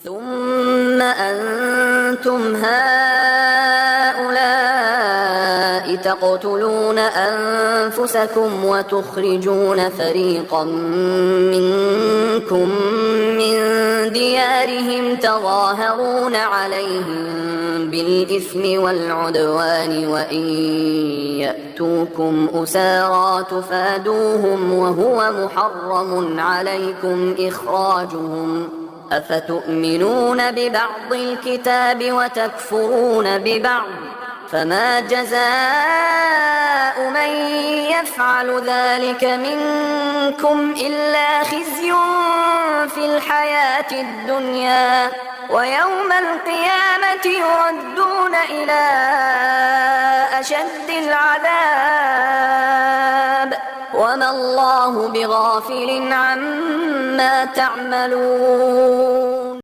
ثم أنتم هؤلاء تقتلون أنفسكم وتخرجون فريقا منكم من ديارهم تظاهرون عليهم بالإثم والعدوان وإن يأتوكم أسارى تفادوهم وهو محرم عليكم إخراجهم أفتؤمنون ببعض الكتاب وتكفرون ببعض فما جزاء من يفعل ذلك منكم إلا خزي في الحياة الدنيا ويوم القيامة يردون إلى أشد العذاب وما الله بغافل عما تعملون.